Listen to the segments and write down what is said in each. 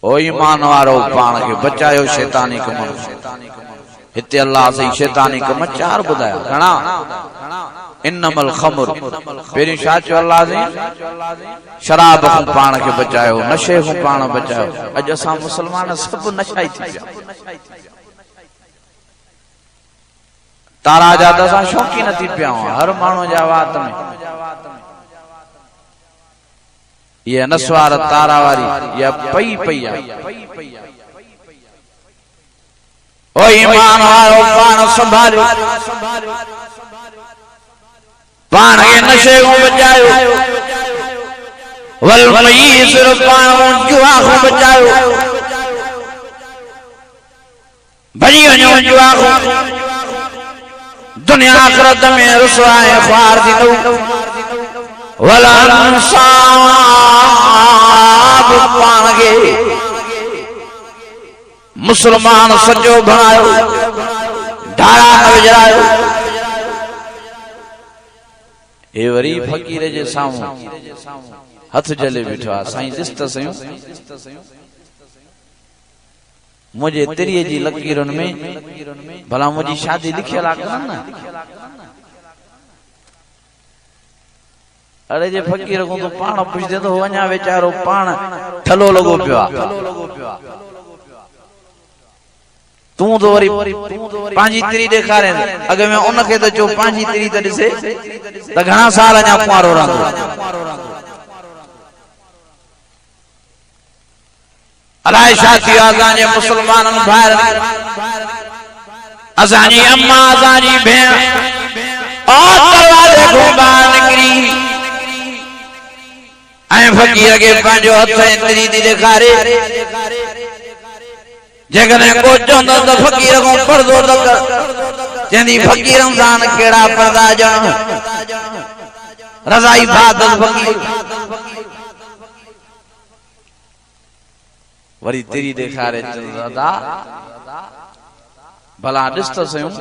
ओ ईमान वारो पाण के बचायो शैतानी कमन हिते अल्लाह सही शैतानी कम चार बुधाया घणा इन्नमल खमर पेरी शाच अल्लाह से शराब को पाण के बचायो नशे को पाण बचायो अज असा मुसलमान सब नशाई थी पिया तारा जा दसा शौकी न थी पिया हर मानो जा बात में ये नस्वार तारा वारी या पई पईया ओ ईमान वारो पाण संभालो पाण के नशे को बचायो वल मईसर पाण जुआ को बचायो भजियो जुआ को दुनिया आखिरत में रुसवाए ख्वार दिनो वल अंसाब पाण के मुसलमान सजो बनायो ढाड़ा न विजरायो ए वरी फकीर जे सामू हथ जले बिठो साईं दिस्त सयूं मुझे तेरी जी लकीरन में भला मुझी शादी लिखियल आ न अरे जे फकीर को तो पाण पुछदे तो वञा वेचारो पाण ठलो लगो पियो तू तो वरी पांजी तिरी देखारे अगे में उनके तो जो पांजी तिरी त दिसे त घणा साल अञा कुंवारो रहंदो अलाए छा थियो असांजे मुसलमाननि भाइर असांजी अम्मा असांजी भेण ओ दरवाजे खां ॿाहिरि निकिरी ऐं फकीर खे पंहिंजो हथ ऐं तिरी थी ॾेखारे जेकॾहिं को चवंदो त फकीर को पर्दो त कर चवंदी फकीरनि सां कहिड़ा पर्दा ॼण रज़ाई बादल फकीर वरी तिरी ॾेखारे दादा भला ॾिस त सयूं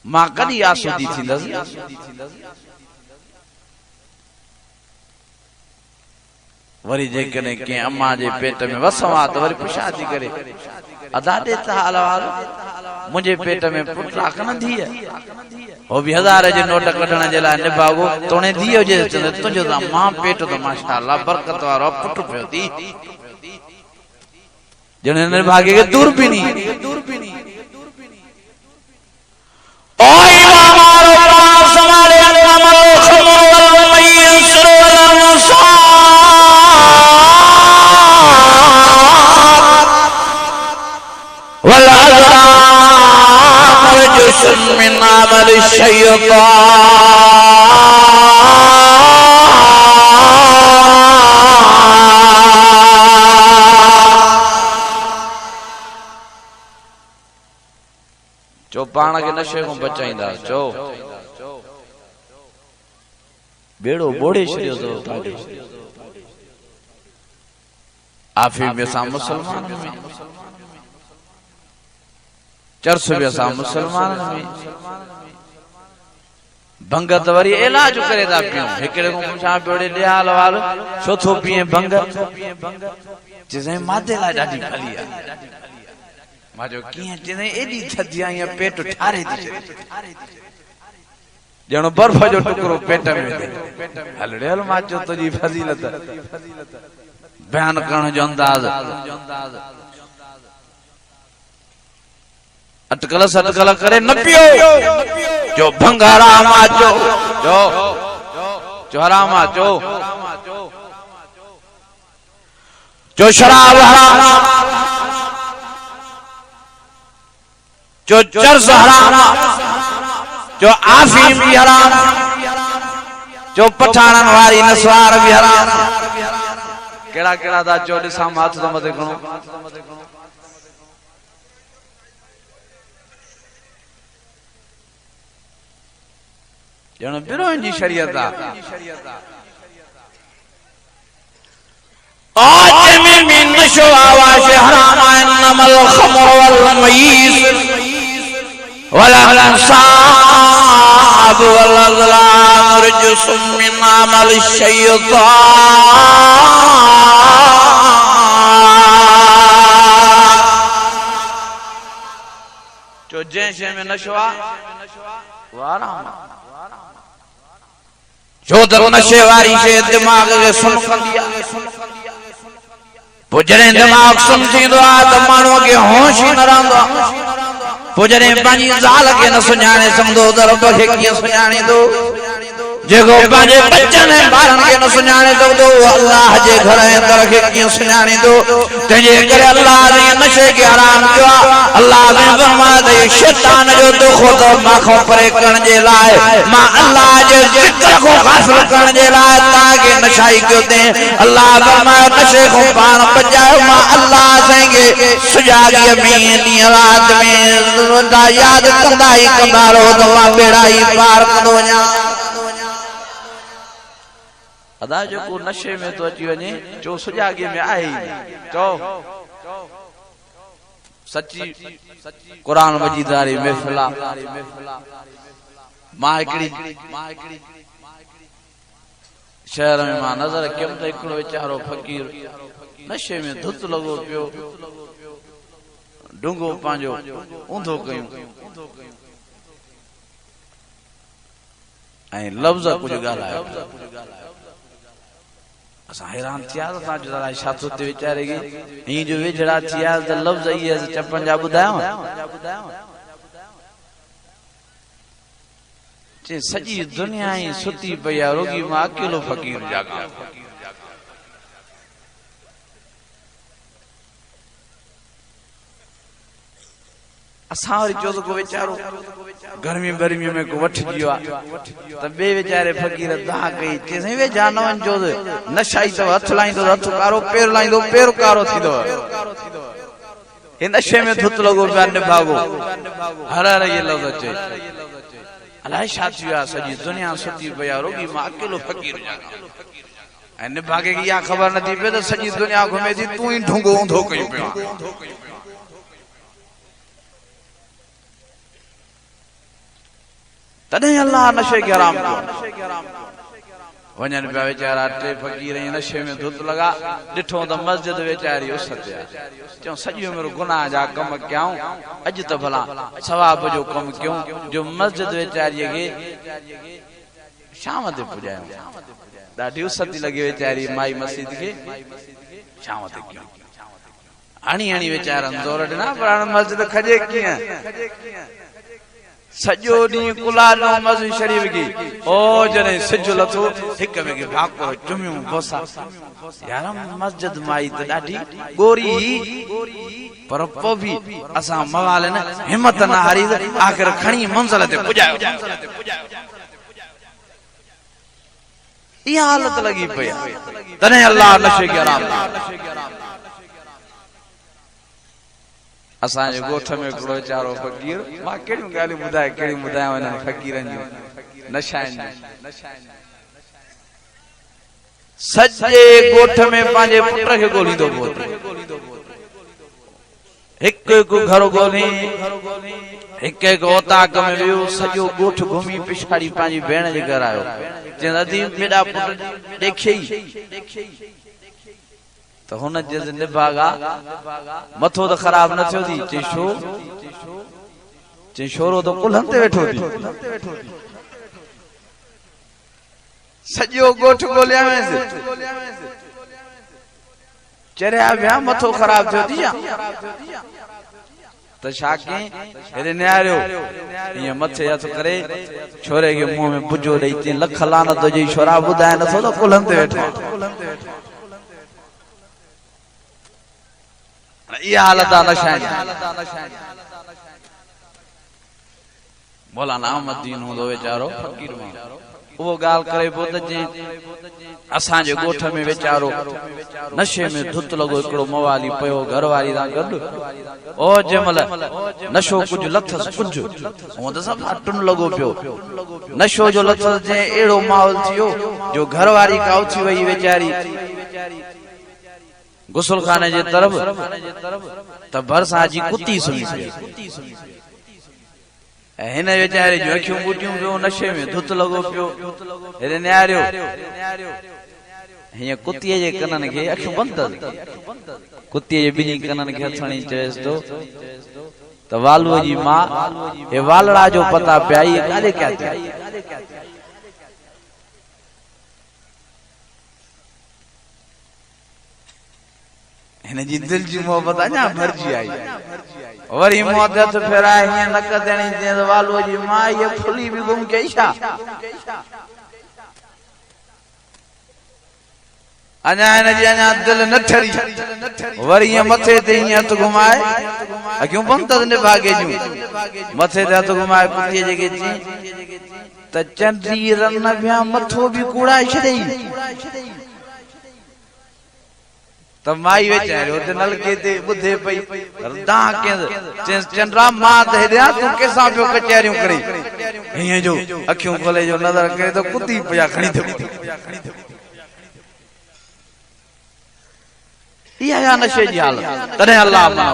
मां कॾहिं आसूदी थींदसि वरी जेकॾहिं के अम्मा जे पेट में वसवा त वरी पुछा थी करे अदा दे त हाल वाल मुझे पेट में पुट राख न थी हो भी 1000 जे नोट कढण जे लाइ निभागो तोणे थी हुजे तुंहिंजो त मां पेट तो माशाअल्लाह बरकत वारो पुट पियो थी जने निर्भाग्य के दूरबीनी ओ इमाम वारो पाण संभाले अनमल खमर वल मईसर वल वल अज़राम जुस्म मिन अमल चो पाण के नशे को बचाईंदा चो बेड़ो बोड़े छड़ियो तो ताड़ी आफी में सा मुसलमान में चरस में सा मुसलमान में भंगत वरी इलाज करे दा पियो एकड़े को पुछा बेड़े ले हाल वाल छो थो पिए भंगत जिसे मादे ला डाडी फलिया माजो किए जिने एडी थदिया या पेट ठारे दी जणो बर्फ जो टुकड़ो पेट में हलड़े हल माजो तुजी फजीलत बयान करण जो अंदाज अटकल सटकल करे न पियो जो भंगारा माजो जो हराम जो शराब हराम जो चर्स हराम जो आफीम भी हराम जो पठाणन वारी नसवार भी हराम केड़ा केड़ा दा जो दिसा माथ तो मते गणो जण बिरों जी शरीयत आज में नशो आवाज हराम इन्नमल खमर वल मईस वल अंसाब वल अज़लाम जुस्म मिन अमल शैतान में नशो आ वो आराम जो दर नशे वारी शे दिमाग खे सुन कंदी आ पोइ जॾहिं दिमाग़ सुन थींदो आहे त माण्हूअ खे होश ई न रहंदो आहे पोइ जॾहिं पंहिंजी ज़ाल खे न सुञाणे सघंदो त रब खे कीअं सुञाणींदो जेको पंहिंजे बच्चनि ऐं ॿारनि खे न सुञाणे सघंदो अल्लाह जे घर ऐं दर खे कीअं सुञाणींदो तंहिंजे करे अल्लाह ने नशे खे हराम कयो आहे अल्लाह ने फरमायो त शैतान जो दुखो त माखो परे करण जे लाइ मां अल्लाह जे ज़िक्र को हासिल करण जे लाइ तव्हांखे नशाई कयो अथई अल्लाह फरमायो नशे खां पाण बचायो मां अल्लाह असांखे सुजाॻीअ में ॾींहं राति में यादि कंदा ई कंदा रहो त मां बेड़ा ई पार कंदो वञा अदा जो नशे में तो अची वने जो सुजागे में आए चो सच्ची कुरान मजीद वाली महफिल मां एकड़ी शहर में मां नजर कयम त हिकिड़ो वीचारो फकीर नशे में धुत लगो पियो डूंगो पांजो ऊंधो कयूं ऐं लफ्ज़ कुछ गालायो असा हैरान थिया था जो जरा छातो ते विचारे गे ही जो वेझड़ा थिया त लफ्ज़ ये चपन जा बुधायो चे सजी दुनिया ही सुती पया रोगी मां अकेलो फकीर जागा असा वरी चो को बेचारो गर्मी में को वठ दियो त बे बेचारे फकीर दा कई चेसई वे जानवन जो नशाई तो हथ लाई तो हथ कारो पैर लाई तो पैर कारो थीदो हे नशे में धुत लगो बयान भागो हर ये लफ्ज अचे अलाए शादिया सजी दुनिया सुती पया रोगी मां अकेलो फकीर जागा ऐं भागे की या खबर न थी पे तो सजी दुनिया घुमे थी तू ही ढूंगो ऊंधो कई पे तॾहिं अल्लाह नशे के हराम कयो वञनि पिया वीचारा टे फकीर नशे में धुत लगा ॾिठो त मस्जिद वेचारी उस ते चऊं सॼी उमिरि गुनाह जा कम कयूं अॼु त भला सवाब जो कम कयूं जो मस्जिद वेचारीअ खे शाम ते पुॼायूं ॾाढी उस थी लॻे वेचारी माई मस्जिद खे शाम ते कयूं हणी वीचारनि ज़ोर ॾिना पर हाणे मस्जिद खजे कीअं सजो डी कुलालो मस्जिद शरीफ की ओ जने सिजो लथो हिक में के भाको चुमियो बोसा यार मस्जिद माई त ॾाढी गोरी पर पो भी असा मवाल न हिम्मत न हारी आखिर खणी मंजिल ते पुजायो इहा हालत लगी पई तने अल्लाह नशे के हराम असांजे गोठ में हिकिड़ो वीचारो फकीर मां कहिड़ियूं ॻाल्हियूं ॿुधायां वञनि फकीरनि जूं नशाइनि सॼे गोठ में पंहिंजे पुट खे ॻोल्हींदो पियो हिकु घर ॻोल्ही हिकु ओताक में वियो सॼो गोठ घुमी पिछाड़ी पंहिंजी भेण जे घर आयो चईं अदी मेरा पुट ॾेखियई तो हुन जे निभागा मथो तो खराब न थियो थी चई छोरो तो कुल्हन ते वेठो थी सॼो गोठ ॻोल्हिया चरिया विया मथो खराब थियो थी त छा कयईं हेॾे निहारियो ईअं मथे हथ करे छोरे खे मुंहं में बुजो ॾेई चई लख लानत हुजे छोरा ॿुधाए नथो त कुल्हन ते वेठो इहा हालत आहे नशाइनि मौलाना अहमदीन हूंदो वीचारो फकीर उहो ॻाल्हि करे पोइ त जे असांजे ॻोठ में वीचारो नशे में धुत लॻो हिकिड़ो मवाली पियो घरवारी सां गॾु ओ जंहिंमहिल नशो कुझु लथसि कुझु हूअं त सभु टुन लॻो पियो नशो जो लथसि जंहिं अहिड़ो माहौल थियो जो घरवारी का उथी वई वीचारी गुसल खाने जे तरफ त भरसा जी कुत्ती सुनी पई हिन वीचारे जो अखियूं ॿुटियूं पियो नशे में धुत लॻो पियो हेॾे निहारियो हीअं कुत्तीअ जे कननि खे अखियूं बंदि कुत्तीअ जे ॿिन्ही कननि खे हथणी चएसि थो तो वालू जी मां ये वालड़ा जो पता पिया ये काले क्या थी इन जी दिल जी मोहब्बत अञा भरजी आई वरी मोहब्बत फेराए हिय नक देणी दे वालू जी मां ये फुली भी गुम के छा अञा इन जी अञा दिल न ठरी वरी ये मथे ते ही हथ घुमाए क्यों बंद ने भागे जू मथे ते हथ घुमाए कुती जगे ची त चंद्री रन बिया मथो भी कूड़ाए छड़ई तो माई वेचारे उते नलके ते बुधे पई दा के चंद्रा मां ते हेदिया तू केसा पियो कचहरियूं करे हिय जो अखियूं खोले जो नजर करे तो कुती पिया खणी थी या नशे जी हालत तने अल्लाह मां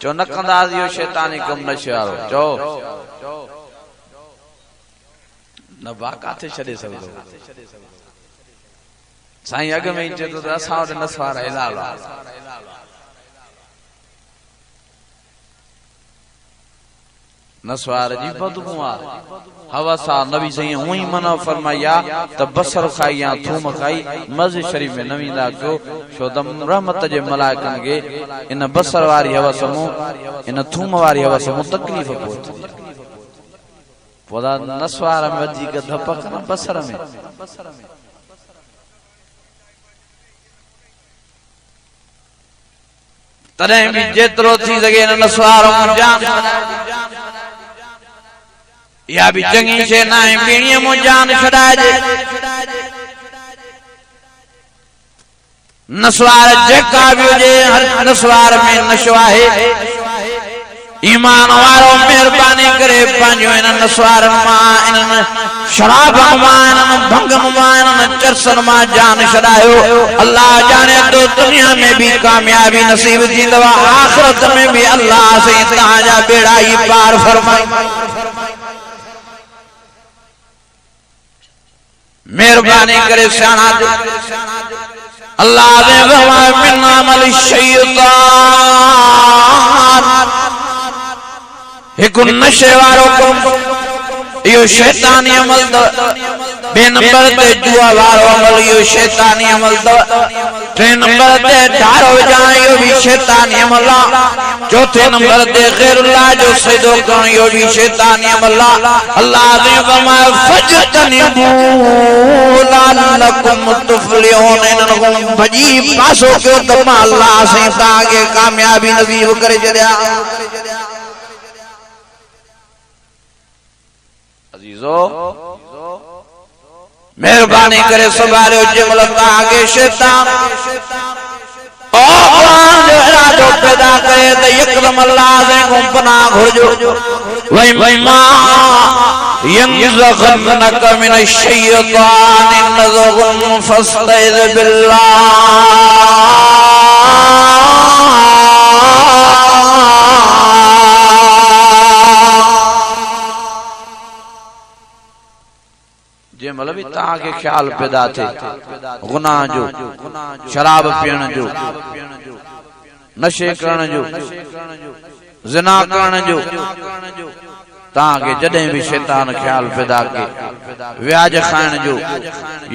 जो न कंदास यो शैतानी कम न शियारो चो न बाका थे छड़े सगदो साईं अग में चे तो असां वटि नसवार इलाल नसवार जी बदबू हवसा नबी सही हुई मना फरमाया त बसर खाई या थूम खाई मस्जिद शरीफ में नवीदा क्यों छो दम रहमत जे मलाइकन के इन बसर वारी हवस मु इन थूम वारी हवस मु तकलीफ पहुंची पोदा नसवार में वधी के धपक न बसर में तने भी जेतरो थी सके न नसवार जान या भी चंगी से ना पीणी मु जान छड़ाजे नसवार जेका भी जे हर नसवार में नशवा है ईमान वारो मेहरबानी करे पंजो इन नसवार मा इन शराब मा इन भंग मा इन चरसन मा जान छड़ायो अल्लाह जाने तो दुनिया में भी कामयाबी नसीब थींदो आखिरत में भी अल्लाह से तहाजा बेड़ा ही पार फरमाए मेहरबानी करे सियाणा अल्लाह दे फरमाए मिन अमल शैतान एक नशे वारो कम यो शैतानी अमल दो बे नंबर ते जुआ वारो अमल यो शैतानी अमल दो टे नंबर ते धारो जाए यो भी शैतानी अमल चौथे नंबर ते गैरुल्लाह जो सजदो करण यो भी शैतानी अमल अल्लाह ने फरमाया फजतनिबू लअल्लकुम तुफलिहून इनको भजी पासो क्यों त अल्लाह से ताके कामयाबी नसीब करे छड़या अजीजो मेहरबानी करे सवारे जमल आगे शैतान ओ कुरान जो इरादो पैदा करे तो यकदम अल्लाह से गुंपना घुरजो वही मां यंज़गन्नक मिनश शैतानि नज़गुन फस्तइज़ बिल्लाह जे मतलब ता के ख्याल पैदा थे गुनाह जो शराब पीण जो नशे करण जो जिना करण जो ता के जडे भी शैतान ख्याल पैदा के व्याज खाण जो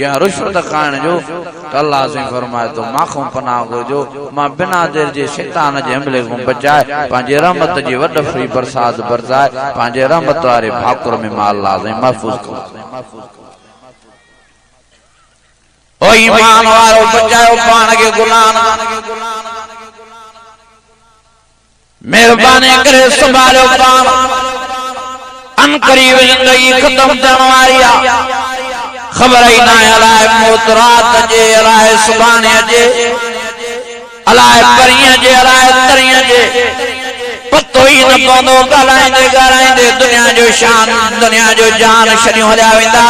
या रिश्वत खाण जो तो अल्लाह से फरमाए तो माखों पनाह घुरजो मां बिना देर जे शैतान जे हमले को बचाए पांजे रहमत जी वड फ्री बरसात बरसाए पांजे रहमत वाले भाकुर में मां अल्लाह से महफूज को ओ ईमान वारो बचायो पान के गुलाम मेहरबानी करे संभालो पान अन करीब जिंदगी खत्म थियण वारी आ खबर ही ना अलाए मौत रात जे अलाए सुभाणे जे अलाए परियां जे अलाए तरियां जे पतो ही न पवंदो ॻाल्हाईंदे ॻाल्हाईंदे दुनिया जो शान दुनिया जो जान छॾियूं हलिया वेंदा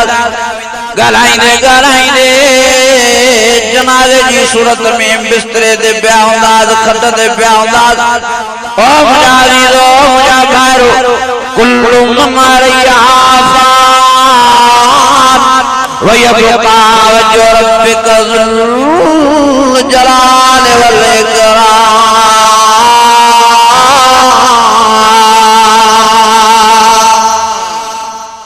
ॻाल्हाईंदे ॻाल्हाईंदे जनाज़े जी सूरत में बिस्तरे ते पिया हूंदासीं खट ते पिया हूंदासीं ओ मुंहिंजा अज़ीज़ो मुंहिंजा भाइरो कुल्लु मन अलैहा फ़ान वयबक़ा वजहु रब्बिका ज़ुल जलाल वल इकराम